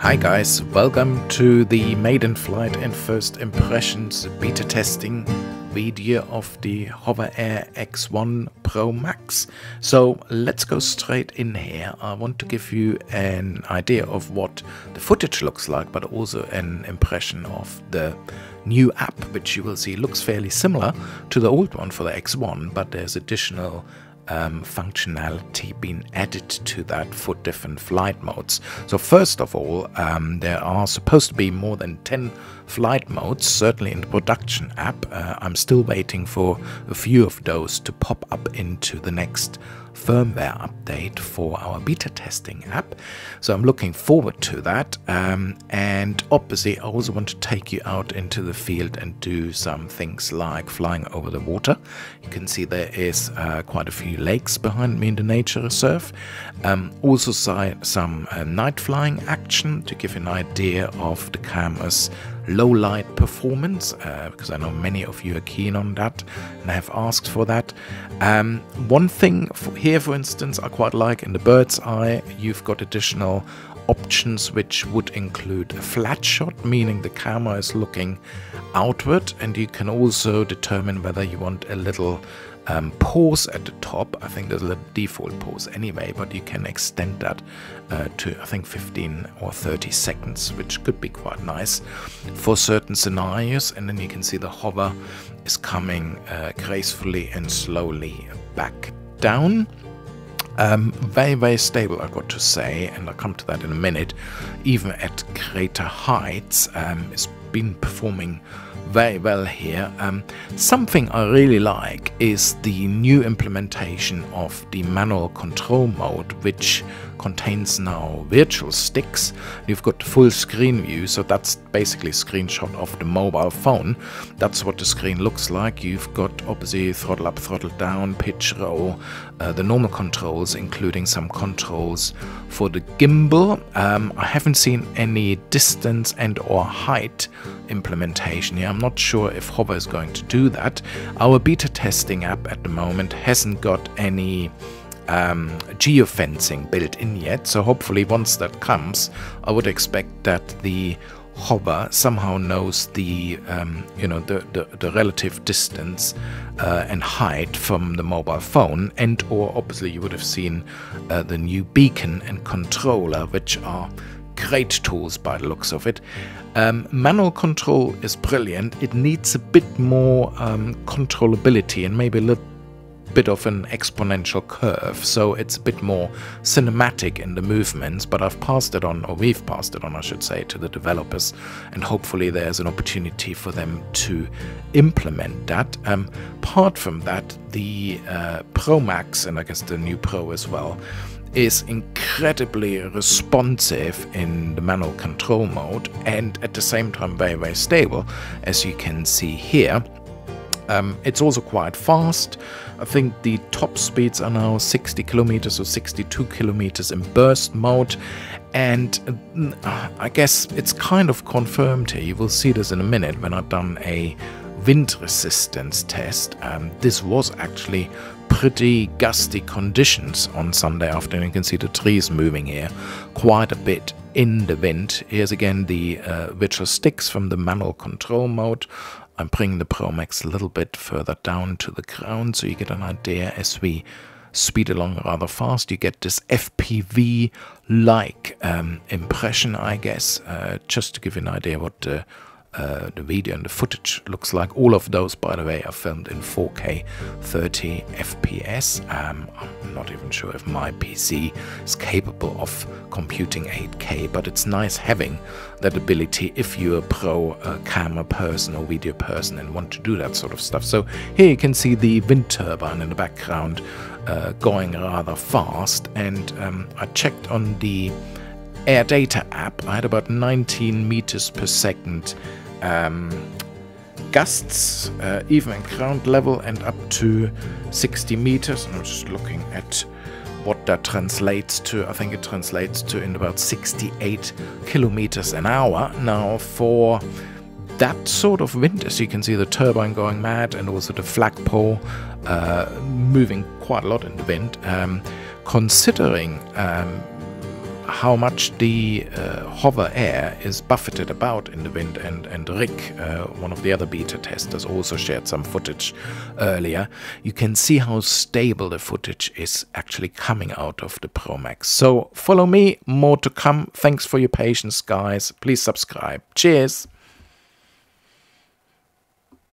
Hi guys, welcome to the Maiden flight and first impressions beta testing video of the HOVERAir X1 Pro Max. So let's go straight in here. I want to give you an idea of what the footage looks like, but also an impression of the new app, which you will see looks fairly similar to the old one for the X1, but there's additional functionality being added to that for different flight modes. So first of all, there are supposed to be more than 10 flight modes, certainly in the production app. I'm still waiting for a few of those to pop up into the next firmware update for our beta testing app. So I'm looking forward to that, and obviously I also want to take you out into the field and do some things like flying over the water. You can see there is quite a few lakes behind me in the nature reserve. Also some night flying action to give you an idea of the camera's low light performance, because I know many of you are keen on that and have asked for that. One thing here, for instance, I quite like in the bird's eye, you've got additional options which would include a flat shot, meaning the camera is looking outward, and you can also determine whether you want a little pause at the top. I think there's a little default pause anyway, but you can extend that to I think 15 or 30 seconds, which could be quite nice for certain scenarios. And then you can see the hover is coming gracefully and slowly back down. Very stable, I got to say, and I'll come to that in a minute. Even at greater heights, it's been performing very well here. Something I really like is the new implementation of the manual control mode, which contains now virtual sticks. You've got the full screen view, so that's basically a screenshot of the mobile phone. That's what the screen looks like. You've got obviously throttle up, throttle down, pitch, roll, the normal controls, including some controls for the gimbal. I haven't seen any distance and or height implementation here. I'm not sure if Hover is going to do that. Our beta testing app at the moment hasn't got any geofencing built in yet, so hopefully once that comes, I would expect that the Hover somehow knows the the relative distance and height from the mobile phone, and or obviously you would have seen the new beacon and controller, which are great tools by the looks of it. Manual control is brilliant. It needs a bit more controllability and maybe a little bit of an exponential curve, so it's a bit more cinematic in the movements, but I've passed it on, or we've passed it on I should say, to the developers, and hopefully there's an opportunity for them to implement that. Apart from that, the Pro Max, and I guess the new Pro as well, is incredibly responsive in the manual control mode, and at the same time very stable, as you can see here. It's also quite fast. I think the top speeds are now 60 kilometers or 62 kilometers in burst mode, and I guess it's kind of confirmed here. You will see this in a minute when I've done a wind resistance test. This was actually pretty gusty conditions on Sunday afternoon. You can see the trees moving here quite a bit in the wind. Here's again the virtual sticks from the manual control mode. I'm bringing the Pro Max a little bit further down to the ground so you get an idea. As we speed along rather fast, you get this FPV-like impression, I guess, just to give you an idea what the video and the footage looks like. All of those, by the way, are filmed in 4K 30 FPS. I'm not even sure if my PC is capable of computing 8K, but it's nice having that ability if you're a pro camera person or video person and want to do that sort of stuff. So here you can see the wind turbine in the background going rather fast, and I checked on the Air Data app. I had about 19 meters per second gusts, even at ground level, and up to 60 meters. And I'm just looking at what that translates to. I think it translates to in about 68 kilometers an hour. Now, for that sort of wind, as you can see the turbine going mad, and also the flagpole moving quite a lot in the wind, considering how much the HOVERair is buffeted about in the wind, and Rick, one of the other beta testers, also shared some footage earlier. You can see how stable the footage is actually coming out of the Pro Max. So follow me, more to come. Thanks for your patience, guys. Please subscribe. Cheers.